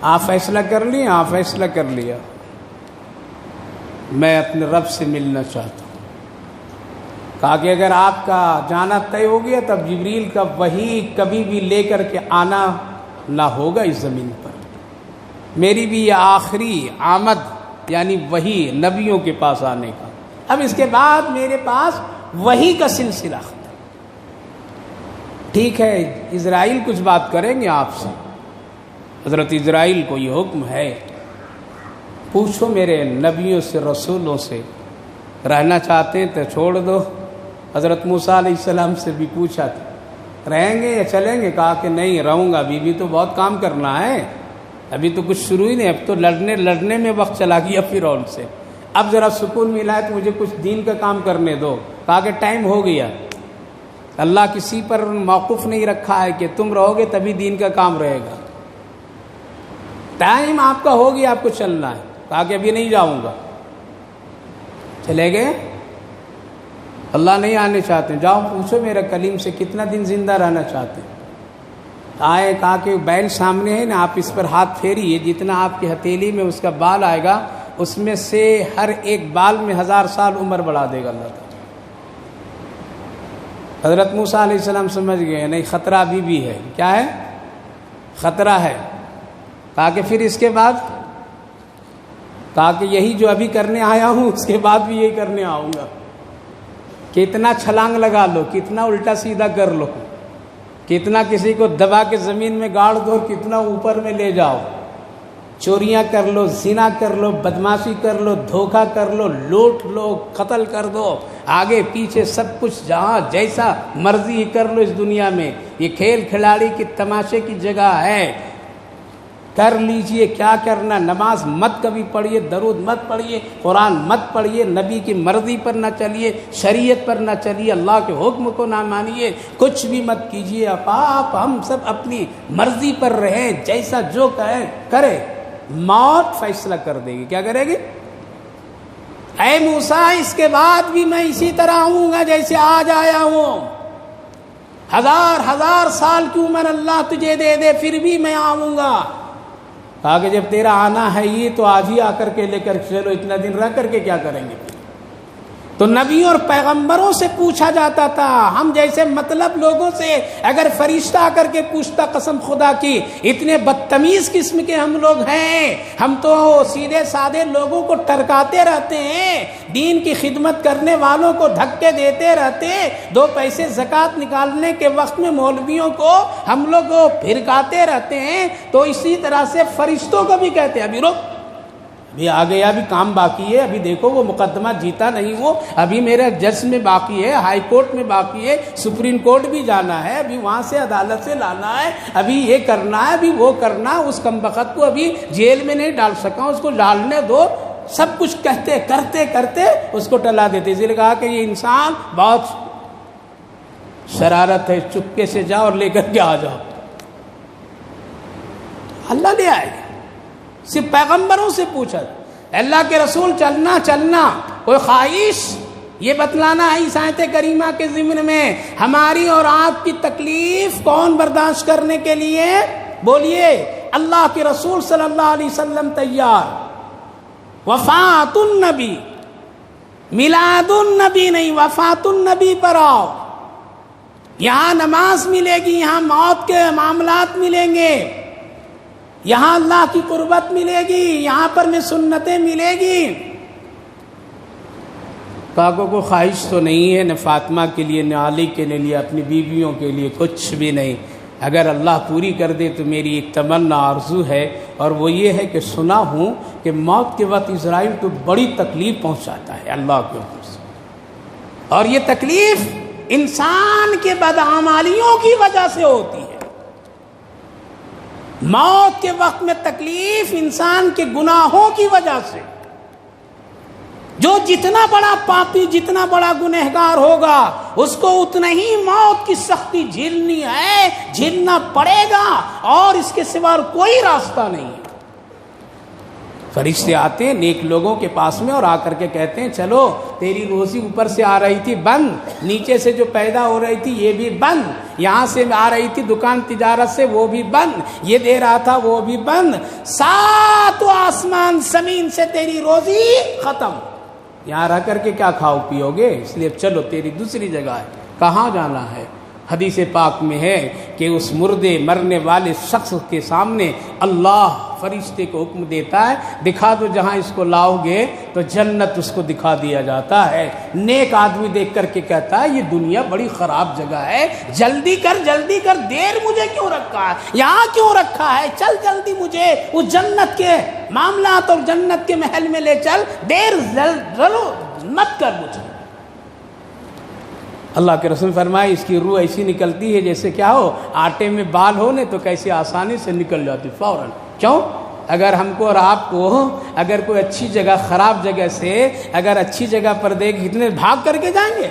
آپ فیصلہ کر لیں، آپ فیصلہ کر لیا، میں اپنے رب سے ملنا چاہتا ہوں۔ کہا کہ اگر آپ کا جانا طے ہو گیا تب جبریل کا وحی کبھی بھی لے کر کے آنا نہ ہوگا اس زمین پر، میری بھی یہ آخری آمد یعنی وحی نبیوں کے پاس آنے کا، اب اس کے بعد میرے پاس وحی کا سلسلہ ختم۔ ٹھیک ہے اسرائیل کچھ بات کریں گے آپ سے. حضرت اسرائیل کو یہ حکم ہے پوچھو میرے نبیوں سے رسولوں سے رہنا چاہتے ہیں تو چھوڑ دو. حضرت موسیٰ علیہ السلام سے بھی پوچھا تھا رہیں گے یا چلیں گے؟ کہا کہ نہیں رہوں گا، ابھی تو بہت کام کرنا ہے، ابھی تو کچھ شروع ہی نہیں، اب تو لڑنے میں وقت چلا گیا فرعون سے، اب ذرا سکون ملا ہے تو مجھے کچھ دین کا کام کرنے دو. کہا کہ ٹائم ہو گیا. اللہ کسی پر موقف نہیں رکھا ہے کہ تم رہو گے تبھی دین کا کام رہے گا. ٹائم آپ کا ہو گیا، آپ کو چلنا ہے. کہا کہ ابھی نہیں جاؤں گا. چلے گئے. اللہ نہیں آنے چاہتے، جاؤ پوچھو میرے کلیم سے کتنا دن زندہ رہنا چاہتے. آئے. کہا کہ بیل سامنے ہے نا، آپ اس پر ہاتھ پھیریے، جتنا آپ کی ہتھیلی میں اس کا بال آئے گا اس میں سے ہر ایک بال میں 1000 سال عمر بڑھا دے گا اللہ تعالیٰ. حضرت موسیٰ علیہ السلام سمجھ گئے نہیں خطرہ ابھی بھی ہے. کیا ہے؟ خطرہ ہے. کہا کہ پھر اس کے بعد؟ کہا کہ یہی جو ابھی کرنے آیا ہوں اس کے بعد بھی یہی کرنے آؤں گا. کتنا چھلانگ لگا لو، کتنا الٹا سیدھا کر لو، کتنا کسی کو دبا کے زمین میں گاڑ دو، کتنا اوپر میں لے جاؤ، چوریاں کر لو، زنا کر لو، بدماشی کر لو، دھوکہ کر لو، لوٹ لو، قتل کر دو، آگے پیچھے سب کچھ جہاں جیسا مرضی کر لو. اس دنیا میں یہ کھیل کھلاڑی کی تماشے کی جگہ ہے. کر لیجئے کیا کرنا. نماز مت کبھی پڑھیے، درود مت پڑھیے، قرآن مت پڑھیے، نبی کی مرضی پر نہ چلیے، شریعت پر نہ چلیے، اللہ کے حکم کو نہ مانیے، کچھ بھی مت کیجئے. آپ ہم سب اپنی مرضی پر رہیں، جیسا جو کہے کرے. موت فیصلہ کر دے گی. کیا کرے گی؟ اے موسیٰ اس کے بعد بھی میں اسی طرح آؤں گا جیسے آج آیا ہوں. 1000 سال کی عمر اللہ تجھے دے دے پھر بھی میں آؤں گا. کہا کہ جب تیرا آنا ہے یہ تو آج ہی آ کر کے لے کر چلو، اتنا دن رہ کر کے کیا کریں گے؟ تو نبیوں اور پیغمبروں سے پوچھا جاتا تھا. ہم جیسے مطلب لوگوں سے اگر فرشتہ آ کر کے پوچھتا، قسم خدا کی اتنے بدتمیز قسم کے ہم لوگ ہیں. ہم تو سیدھے سادے لوگوں کو ٹرکاتے رہتے ہیں، دین کی خدمت کرنے والوں کو دھکے دیتے رہتے ہیں. 2 پیسے زکوٰۃ نکالنے کے وقت میں مولویوں کو ہم لوگ پھرکاتے رہتے ہیں. تو اسی طرح سے فرشتوں کو بھی کہتے ہیں ابھی رک، ابھی آ گیا، ابھی کام باقی ہے، ابھی دیکھو وہ مقدمہ جیتا نہیں وہ، ابھی میرے جج میں باقی ہے، ہائی کورٹ میں باقی ہے، سپریم کورٹ بھی جانا ہے، ابھی وہاں سے عدالت سے لانا ہے، ابھی یہ کرنا ہے، ابھی وہ کرنا. اس کمبخت کو ابھی جیل میں نہیں ڈال سکا، اس کو ڈالنے دو. سب کچھ کہتے کرتے کرتے اس کو ٹلا دیتے. اس لیے کہا کہ یہ انسان بہت شرارت ہے، چپکے سے جاؤ اور لے کر کے آ جاؤ. اللہ لے آئے گا. صرف پیغمبروں سے پوچھا. اللہ کے رسول چلنا کوئی خواہش یہ بتلانا ہے اس آیت کریمہ کے ضمن میں. ہماری اور آپ کی تکلیف کون برداشت کرنے کے لیے؟ بولیے. اللہ کے رسول صلی اللہ علیہ وسلم تیار. وفات النبی، میلاد النبی نہیں، وفات النبی پر آؤ. یہاں نماز ملے گی، یہاں موت کے معاملات ملیں گے، یہاں اللہ کی قربت ملے گی، یہاں پر میں سنتیں ملے گی. کاکوں کو خواہش تو نہیں ہے نہ فاطمہ کے لیے نہ علی کے لیے، اپنی بیویوں کے لیے کچھ بھی نہیں. اگر اللہ پوری کر دے تو میری ایک تمنا آرزو ہے، اور وہ یہ ہے کہ سنا ہوں کہ موت کے وقت اسرائیل کو بڑی تکلیف پہنچاتا ہے اللہ کے حکم سے، اور یہ تکلیف انسان کے بدعمالیوں کی وجہ سے ہوتی ہے. موت کے وقت میں تکلیف انسان کے گناہوں کی وجہ سے. جو جتنا بڑا پاپی، جتنا بڑا گنہگار ہوگا اس کو اتنا ہی موت کی سختی جھیلنی ہے، جھیلنا پڑے گا، اور اس کے سوا کوئی راستہ نہیں ہے. فرشتے آتے ہیں نیک لوگوں کے پاس میں اور آ کر کے کہتے ہیں چلو تیری روزی اوپر سے آ رہی تھی بند، نیچے سے جو پیدا ہو رہی تھی یہ بھی بند، یہاں سے آ رہی تھی دکان تجارت سے وہ بھی بند، یہ دے رہا تھا وہ بھی بند، 7 آسمان زمین سے تیری روزی ختم. یہاں رہ کر کے کیا کھاؤ پیو گے؟ اس لیے چلو تیری دوسری جگہ ہے. کہاں جانا ہے؟ حدیث پاک میں ہے کہ اس مردے مرنے والے شخص کے سامنے اللہ فرشتے کو حکم دیتا ہے دکھا دو جہاں اس کو لاؤ گے تو جنت اس کو دکھا دیا جاتا ہے۔ نیک آدمی دیکھ کر کے کہتا ہے یہ دنیا بڑی خراب جگہ ہے، جلدی کر دیر مجھے کیوں رکھا ہے، یہاں کیوں رکھا ہے، چل جلدی مجھے اس جنت کے معاملات اور جنت کے محل میں لے چل، دیر مت کر مجھے۔ اللہ کے رسول فرمائے اس کی روح ایسی نکلتی ہے جیسے کیا ہو آٹے میں بال ہونے تو کیسے آسانی سے نکل جاتی فوراً۔ کیوں؟ اگر ہم کو اور آپ کو اگر کوئی اچھی جگہ خراب جگہ سے اگر اچھی جگہ پر دیکھ کتنے بھاگ کر کے جائیں گے،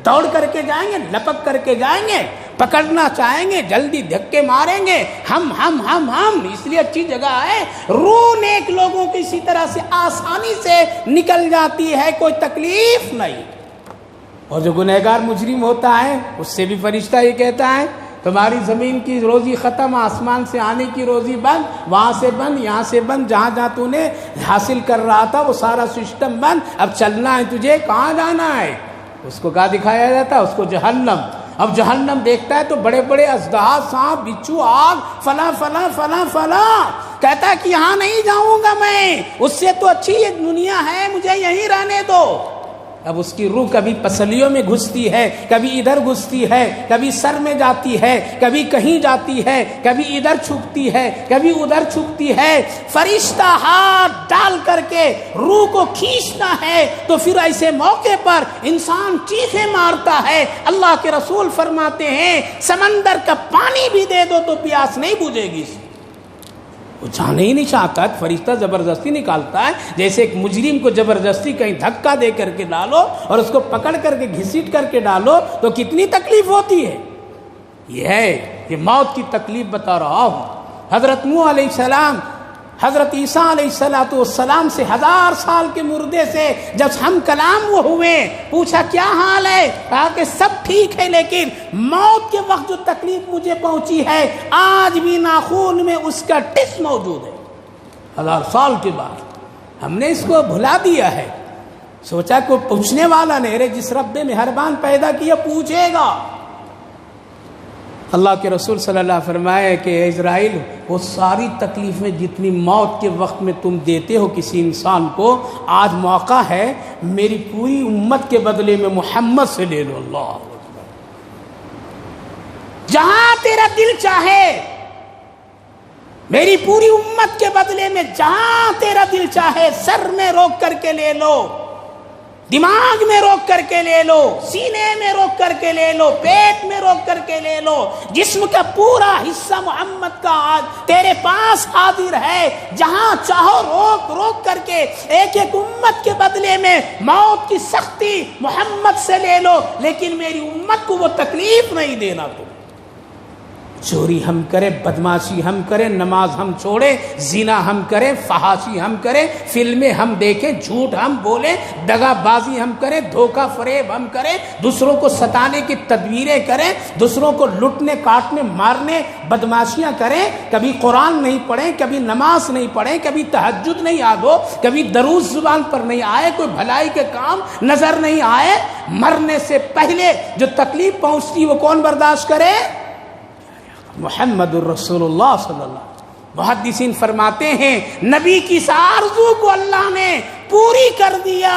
دوڑ کر کے جائیں گے، لپک کر کے جائیں گے، پکڑنا چاہیں گے، جلدی دھکے ماریں گے، ہم اس لیے اچھی جگہ ہے۔ روح نیک لوگوں کی اسی طرح سے آسانی سے نکل جاتی ہے، کوئی تکلیف نہیں۔ اور جو گنہگار مجرم ہوتا ہے اس سے بھی فرشتہ یہ کہتا ہے تمہاری زمین کی روزی ختم، آسمان سے آنے کی روزی بند، وہاں سے بند، یہاں سے بند، جہاں جہاں تو نے حاصل کر رہا تھا وہ سارا سسٹم بند، اب چلنا ہے تجھے، کہاں جانا ہے؟ اس کو کہاں دکھایا جاتا ہے؟ اس کو جہنم۔ اب جہنم دیکھتا ہے تو بڑے بڑے اژدہا، سانپ، بچھو، آگ، فلاں فلاں فلاں فلاں، کہتا ہے کہ یہاں نہیں جاؤں گا میں، اس سے تو اچھی یہ دنیا ہے، مجھے یہیں رہنے دو۔ اب اس کی روح کبھی پسلیوں میں گھستی ہے، کبھی ادھر گھستی ہے، کبھی سر میں جاتی ہے، کبھی کہیں جاتی ہے، کبھی ادھر چھپتی ہے، کبھی ادھر چھپتی ہے۔ فرشتہ ہاتھ ڈال کر کے روح کو کھینچنا ہے تو پھر ایسے موقع پر انسان چیخیں مارتا ہے۔ اللہ کے رسول فرماتے ہیں سمندر کا پانی بھی دے دو تو پیاس نہیں بجھے گی، وہ جانے ہی نہیں چاہتا، فرشتہ زبردستی نکالتا ہے۔ جیسے ایک مجرم کو زبردستی کہیں دھکا دے کر کے ڈالو اور اس کو پکڑ کر کے گھسیٹ کر کے ڈالو تو کتنی تکلیف ہوتی ہے۔ یہ موت کی تکلیف بتا رہا ہوں۔ حضرت نوح علیہ السلام حضرت عیسیٰ علیہ السلام سے 1000 سال کے مردے سے جب ہم کلام وہ ہوئے، پوچھا کیا حال ہے، کہا کہ سب ٹھیک ہے، لیکن موت کے وقت جو تکلیف مجھے پہنچی ہے آج بھی ناخون میں اس کا ٹس موجود ہے۔ 1000 سال کے بعد ہم نے اس کو بھلا دیا ہے، سوچا کوئی پوچھنے والا نہیں، ارے جس رب نے مہربان پیدا کیا پوچھے گا۔ اللہ کے رسول صلی اللہ علیہ وسلم فرمایا کہ اے اسرائیل، وہ ساری تکلیفیں جتنی موت کے وقت میں تم دیتے ہو کسی انسان کو، آج موقع ہے میری پوری امت کے بدلے میں محمد سے لے لو۔ اللہ جہاں تیرا دل چاہے، میری پوری امت کے بدلے میں جہاں تیرا دل چاہے، سر میں روک کر کے لے لو، دماغ میں روک کر کے لے لو، سینے میں روک کر کے لے لو، پیٹ میں روک کر کے لے لو، جسم کا پورا حصہ محمد کا آج تیرے پاس حاضر ہے، جہاں چاہو روک روک کر کے ایک ایک امت کے بدلے میں موت کی سختی محمد سے لے لو، لیکن میری امت کو وہ تکلیف نہیں دینا تم۔ چوری ہم کریں، بدماشی ہم کریں، نماز ہم چھوڑیں، زنا ہم کریں، فحاشی ہم کریں، فلمیں ہم دیکھیں، جھوٹ ہم بولیں، دغا بازی ہم کریں، دھوکہ فریب ہم کریں، دوسروں کو ستانے کی تدبیریں کریں، دوسروں کو لٹنے کاٹنے مارنے بدماشیاں کریں، کبھی قرآن نہیں پڑھیں، کبھی نماز نہیں پڑھیں، کبھی تہجد نہیں یاد ہو، کبھی درود زبان پر نہیں آئے، کوئی بھلائی کے کام نظر نہیں آئے، مرنے سے پہلے جو تکلیف پہنچتی وہ کون برداشت کرے؟ محمد الرسول اللہ صلی اللہ علیہ وسلم۔ محدثین فرماتے ہیں نبی کی اس آرزو کو اللہ نے پوری کر دیا،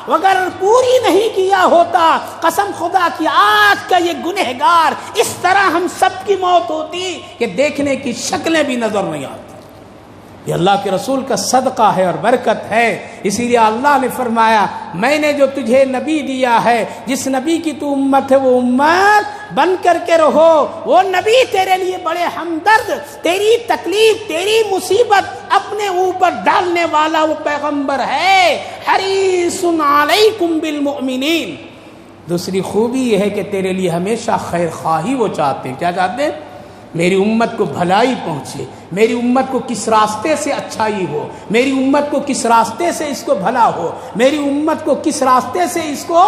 اگر پوری نہیں کیا ہوتا قسم خدا کی آج کا یہ گنہگار اس طرح ہم سب کی موت ہوتی کہ دیکھنے کی شکلیں بھی نظر نہیں آتی۔ یہ اللہ کے رسول کا صدقہ ہے اور برکت ہے، اسی لیے اللہ نے فرمایا میں نے جو تجھے نبی دیا ہے، جس نبی کی تو امت ہے وہ امت بن کر کے رہو، وہ نبی تیرے لیے بڑے ہمدرد، تیری تکلیف تیری مصیبت اپنے اوپر ڈالنے والا وہ پیغمبر ہے، حریص علیکم بالمؤمنین۔ دوسری خوبی یہ ہے کہ تیرے لیے ہمیشہ خیر خواہی وہ چاہتے ہیں۔ کیا چاہتے ہیں؟ میری امت کو بھلائی پہنچے، میری امت کو کس راستے سے اچھائی ہو، میری امت کو کس راستے سے اس کو بھلا ہو، میری امت کو کس راستے سے اس کو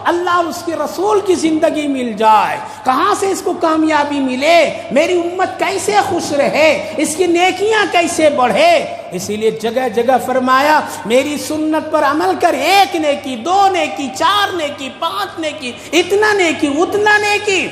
اللہ اور اس کے رسول کی زندگی مل جائے، کہاں سے اس کو کامیابی ملے، میری امت کیسے خوش رہے، اس کی نیکیاں کیسے بڑھے۔ اسی لیے جگہ جگہ فرمایا میری سنت پر عمل کر، 1 نیکی 2 نیکی 4 نیکی 5 نیکی، اتنا نیکی اتنا نیکی۔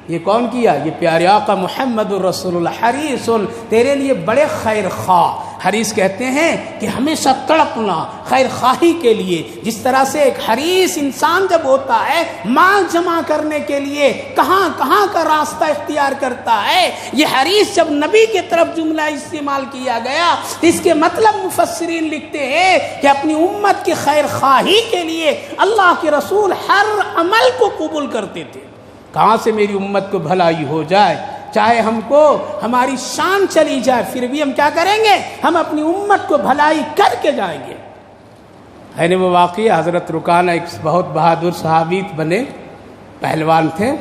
یہ کون کیا؟ یہ پیارے آقا محمد الرسول اللہ حریص تیرے لیے بڑے خیر خواہ. حریص کہتے ہیں کہ ہمیشہ تڑپنا خیر خواہی کے لیے. جس طرح سے ایک حریص انسان جب ہوتا ہے مال جمع کرنے کے لیے کہاں کہاں کا راستہ اختیار کرتا ہے، یہ حریص جب نبی کے طرف جملہ استعمال کیا گیا اس کے مطلب مفسرین لکھتے ہیں کہ اپنی امت کی خیر خواہی کے لیے اللہ کے رسول ہر عمل کو قبول کرتے تھے. کہاں سے میری امت کو بھلائی ہو جائے، چاہے ہم کو ہماری شان چلی جائے پھر بھی ہم کیا کریں گے؟ ہم اپنی امت کو بھلائی کر کے جائیں گے. ہے نا وہ واقعہ، حضرت رکانہ ایک بہت بہادر صحابی بنے، پہلوان تھے.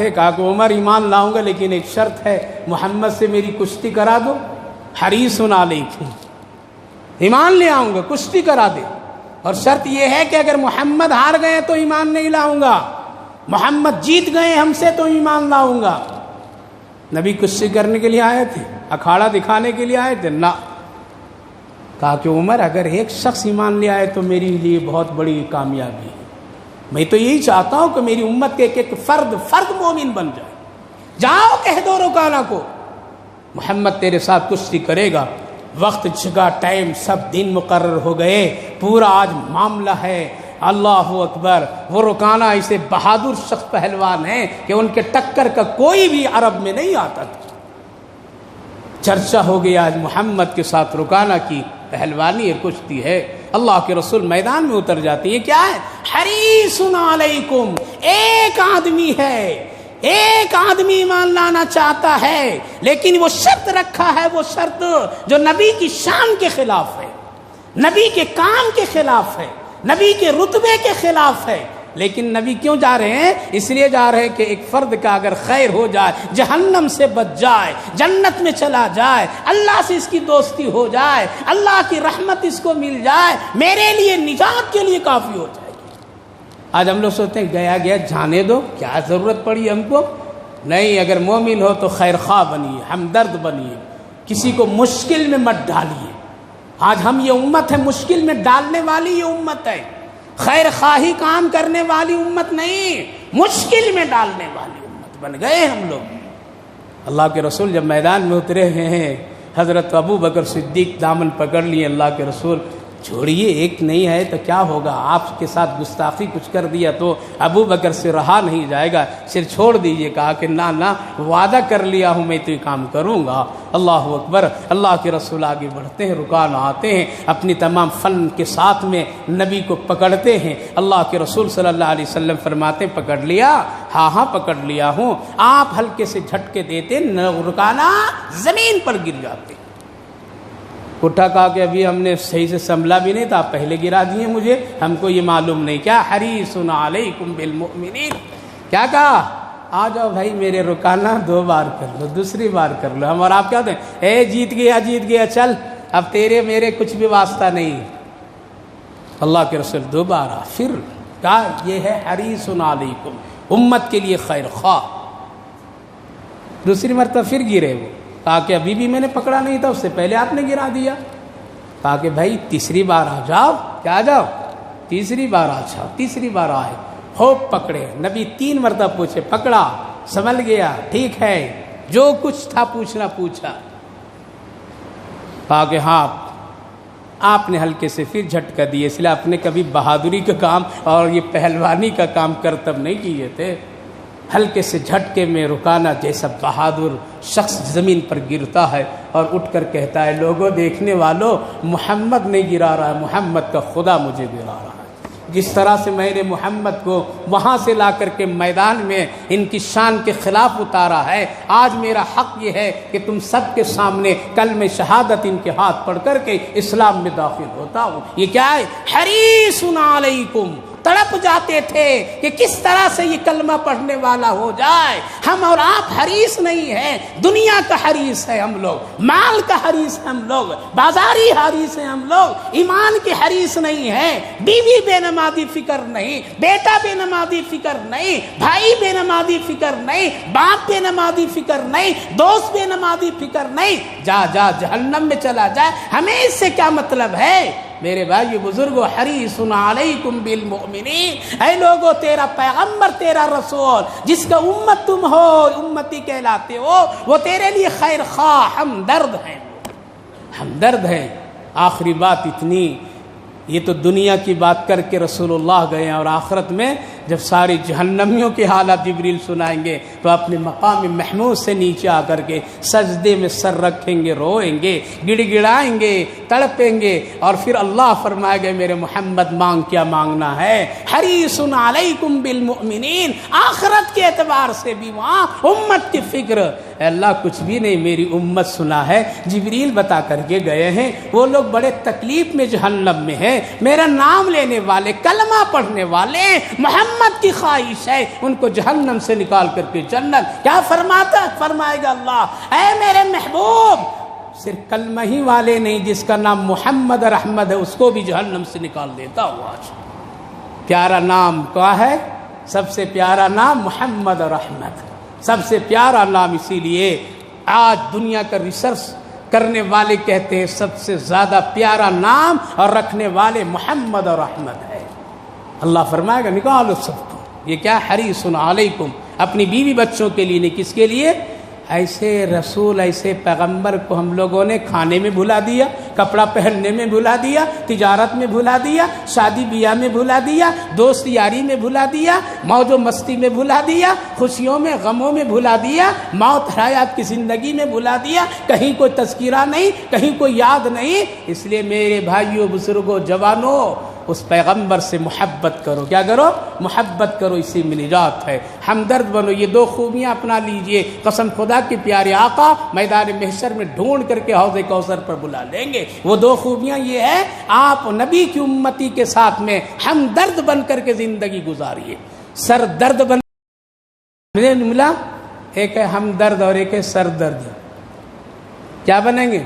کہا کہ عمر ایمان لاؤں گا لیکن ایک شرط ہے، محمد سے میری کشتی کرا دو. حریص علیکم، ایمان لے آؤں گا، کشتی کرا دے، اور شرط یہ ہے کہ اگر محمد ہار گئے تو ایمان نہیں لاؤں گا، محمد جیت گئے ہم سے تو ایمان لاؤں گا. نبی کشتی کرنے کے لیے آئے تھے، اکھاڑا دکھانے کے لیے آئے تھے؟ نہ. کہا کہ عمر اگر ایک شخص ایمان لے آئے تو میرے لیے بہت بڑی کامیابی ہے. میں تو یہی چاہتا ہوں کہ میری امت کے ایک ایک فرد مومن بن جائے. جاؤ کہہ دو رکانہ کو محمد تیرے ساتھ کشتی کرے گا. وقت، جگہ، ٹائم سب دن مقرر ہو گئے. پورا آج معاملہ ہے. اللہ اکبر. وہ رکانہ ایسے بہادر شخص پہلوان ہیں کہ ان کے ٹکر کا کوئی بھی عرب میں نہیں آتا تھا. چرچا ہو گیا آج محمد کے ساتھ رکانہ کی پہلوانی ہے، کشتی ہے. اللہ کے رسول میدان میں اتر جاتے ہیں. کیا ہے؟ حریص علیکم. ایک آدمی ہے، ایک آدمی ایمان لانا چاہتا ہے لیکن وہ شرط رکھا ہے، وہ شرط جو نبی کی شان کے خلاف ہے، نبی کے کام کے خلاف ہے، نبی کے رتبے کے خلاف ہے. لیکن نبی کیوں جا رہے ہیں؟ اس لیے جا رہے ہیں کہ ایک فرد کا اگر خیر ہو جائے، جہنم سے بچ جائے، جنت میں چلا جائے، اللہ سے اس کی دوستی ہو جائے، اللہ کی رحمت اس کو مل جائے، میرے لیے نجات کے لیے کافی ہو جائے. آج ہم لوگ سوچتے ہیں گیا جانے دو، کیا ضرورت پڑی ہم کو؟ نہیں، اگر مومن ہو تو خیر خواہ بنیے، ہمدرد بنیے، کسی کو مشکل میں مت ڈالیے. آج ہم یہ امت ہے مشکل میں ڈالنے والی یہ امت ہے، خیر خواہی کام کرنے والی امت نہیں، مشکل میں ڈالنے والی امت بن گئے ہم لوگ. اللہ کے رسول جب میدان میں اترے ہیں، حضرت ابو بکر صدیق دامن پکڑ لیے. اللہ کے رسول چھوڑیے، ایک نہیں ہے تو کیا ہوگا، آپ کے ساتھ گستاخی کچھ کر دیا تو ابو بکر سے رہا نہیں جائے گا، صرف چھوڑ دیجئے. کہا کہ نہ وعدہ کر لیا ہوں میں تو یہ کام کروں گا. اللہ اکبر. اللہ کے رسول آگے بڑھتے ہیں، رکانہ آتے ہیں، اپنی تمام فن کے ساتھ میں نبی کو پکڑتے ہیں. اللہ کے رسول صلی اللہ علیہ وسلم فرماتے ہیں پکڑ لیا؟ ہاں پکڑ لیا ہوں. آپ ہلکے سے جھٹکے دیتے، رکانہ زمین پر گر جاتے. اٹھا. کہا کہ ابھی ہم نے صحیح سے سنبھلا بھی نہیں تھا، آپ پہلے گرا دیے مجھے، ہم کو یہ معلوم نہیں. کیا حریص علیکم بالمؤمنین. کیا کہا؟ آ جاؤ بھائی میرے رکانہ، 2 بار کر لو، دوسری بار کر لو. ہم اور آپ کیا ہوتے ہیں؟ اے جیت گیا چل، اب تیرے میرے کچھ بھی واسطہ نہیں. اللہ کے رسول دوبارہ پھر کہا یہ ہے حریص علیکم، امت کے لیے خیر خواہ. دوسری مرتبہ پھر گرے وہ. کہا کہ ابھی بھی میں نے پکڑا نہیں تھا، اس سے پہلے آپ نے گرا دیا. کہا کہ بھائی تیسری بار آ جاؤ. کیا آ جاؤ؟ تیسری بار آ جاؤ. تیسری بار آئے، خوب پکڑے. نبی 3 مرتبہ پوچھے، پکڑا، سنبھل گیا، ٹھیک ہے، جو کچھ تھا پوچھنا پوچھا. کہا کہ ہاں. آپ نے ہلکے سے پھر جھٹکا دیے. اس لیے آپ نے کبھی بہادری کا کام اور یہ پہلوانی کا کام کرتب نہیں کیے تھے. ہلکے سے جھٹکے میں رکانہ جیسا بہادر شخص زمین پر گرتا ہے اور اٹھ کر کہتا ہے لوگوں دیکھنے والوں، محمد نہیں گرا رہا ہے، محمد کا خدا مجھے گرا رہا ہے. جس طرح سے میں نے محمد کو وہاں سے لا کر کے میدان میں ان کی شان کے خلاف اتارا ہے، آج میرا حق یہ ہے کہ تم سب کے سامنے کلمہ شہادت ان کے ہاتھ پڑھ کر کے اسلام میں داخل ہوتا ہوں. یہ کیا ہے؟ حریص علیکم. تڑپ جاتے تھے کہ کس طرح سے یہ کلمہ پڑھنے والا ہو جائے. ہم اور آپ حریص نہیں ہیں، دنیا کا حریص ہے ہم لوگ، مال کا حریص ہے ہم لوگ، بازاری حریص ہیں ہم لوگ، ایمان کے حریص نہیں ہیں. بیوی بے نمازی فکر نہیں، بیٹا بے نمازی فکر نہیں، بھائی بے نمازی فکر نہیں، باپ بے نمازی فکر نہیں، دوست بے نمازی فکر نہیں. جا جہنم میں چلا جائے، ہمیں اس سے کیا مطلب ہے؟ میرے بھائی بزرگوں، حریص علیکم بالمؤمنین، اے لوگوں تیرا پیغمبر، تیرا رسول جس کا امت تم ہو، امتی کہلاتے ہو، وہ تیرے لیے خیر خواہ، ہمدرد ہے، ہمدرد ہے۔ آخری بات اتنی، یہ تو دنیا کی بات کر کے رسول اللہ گئے ہیں، اور آخرت میں جب ساری جہنمیوں کی حالت جبریل سنائیں گے تو اپنے مقام محمود سے نیچے آ کر کے سجدے میں سر رکھیں گے، روئیں گے، گڑ گڑائیں گے، تڑپیں گے، اور پھر اللہ فرمائے گا میرے محمد مانگ کیا مانگنا ہے، حریص علیکم بالمؤمنین، آخرت کے اعتبار سے بھی وہاں امت کی فکر، اے اللہ کچھ بھی نہیں، میری امت سنا ہے، جبریل بتا کر کے گئے ہیں، وہ لوگ بڑے تکلیف میں جہنم میں ہیں، میرا نام لینے والے، کلمہ پڑھنے والے، محمد کی خواہش ہے ان کو جہنم سے نکال کر کے جنت۔ کیا فرمائے گا اللہ، اے میرے محبوب، صرف کلمہ ہی والے نہیں، جس کا نام محمد رحمت ہے اس کو بھی جہنم سے نکال دیتا ہوں آج۔ پیارا نام کیا ہے؟ سب سے پیارا نام محمد رحمت، سب سے پیارا نام، اسی لیے آج دنیا کا ریسرچ کرنے والے کہتے ہیں سب سے زیادہ پیارا نام اور رکھنے والے محمد رحمت ہے۔ اللہ فرمائے گا نکالو سب کو۔ یہ کیا؟ حریص علیکم، اپنی بیوی بچوں کے لیے نہیں، کس کے لیے؟ ایسے رسول، ایسے پیغمبر کو ہم لوگوں نے کھانے میں بھلا دیا، کپڑا پہننے میں بھلا دیا، تجارت میں بھلا دیا، شادی بیاہ میں بھلا دیا، دوست یاری میں بھلا دیا، موج و مستی میں بھلا دیا، خوشیوں میں غموں میں بھلا دیا، موت حیات کی زندگی میں بھلا دیا، کہیں کوئی تذکرہ نہیں، کہیں کوئی یاد نہیں۔ اس لیے میرے بھائیوں، بزرگوں، جوانوں، اس پیغمبر سے محبت کرو۔ کیا کرو؟ محبت کرو، اسی میں نجات ہے۔ ہمدرد بنو، یہ دو خوبیاں اپنا لیجئے، قسم خدا کے پیارے آقا میدان محشر میں ڈھونڈ کر کے حوض کوثر پر بلا لیں گے۔ وہ دو خوبیاں یہ ہے، آپ نبی کی امتی کے ساتھ میں ہمدرد بن کر کے زندگی گزاریے، سر درد بن ملا، ایک ہے ہمدرد اور ایک ہے سر درد۔ کیا بنیں گے؟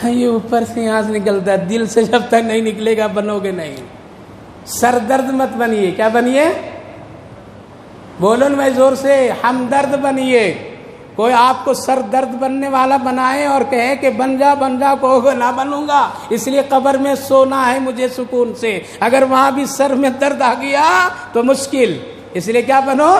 یہ اوپر سے یہاں سے نکلتا ہے، دل سے جب تک نہیں نکلے گا بنو گے نہیں۔ سر درد مت بنیے، کیا بنیے؟ بولو نا زور سے، ہمدرد بنیے۔ کوئی آپ کو سر درد بننے والا بنائے اور کہے کہ بن جا کہو گے نہ بنوں گا، اس لیے قبر میں سونا ہے مجھے سکون سے، اگر وہاں بھی سر میں درد آ گیا تو مشکل، اس لیے کیا بنو؟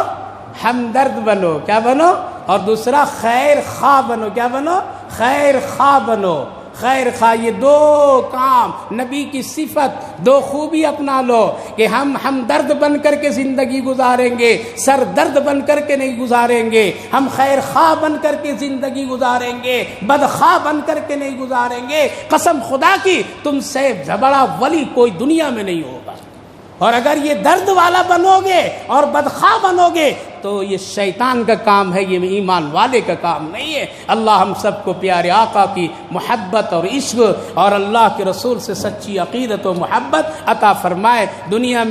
ہمدرد بنو۔ کیا بنو؟ اور دوسرا خیر خواہ بنو۔ کیا بنو؟ خیر خواہ بنو۔ خیر خواہ، یہ دو کام، نبی کی صفت، دو خوبی اپنا لو کہ ہم ہمدرد بن کر کے زندگی گزاریں گے، سر درد بن کر کے نہیں گزاریں گے، ہم خیر خواہ بن کر کے زندگی گزاریں گے، بدخواہ بن کر کے نہیں گزاریں گے۔ قسم خدا کی تم سے بڑا ولی کوئی دنیا میں نہیں ہوگا، اور اگر یہ درد والا بنو گے اور بدخواہ بنو گے تو یہ شیطان کا کام ہے، یہ ایمان والے کا کام نہیں ہے۔ اللہ ہم سب کو پیارے آقا کی محبت اور عشق اور اللہ کے رسول سے سچی عقیدت و محبت عطا فرمائے۔ دنیا میں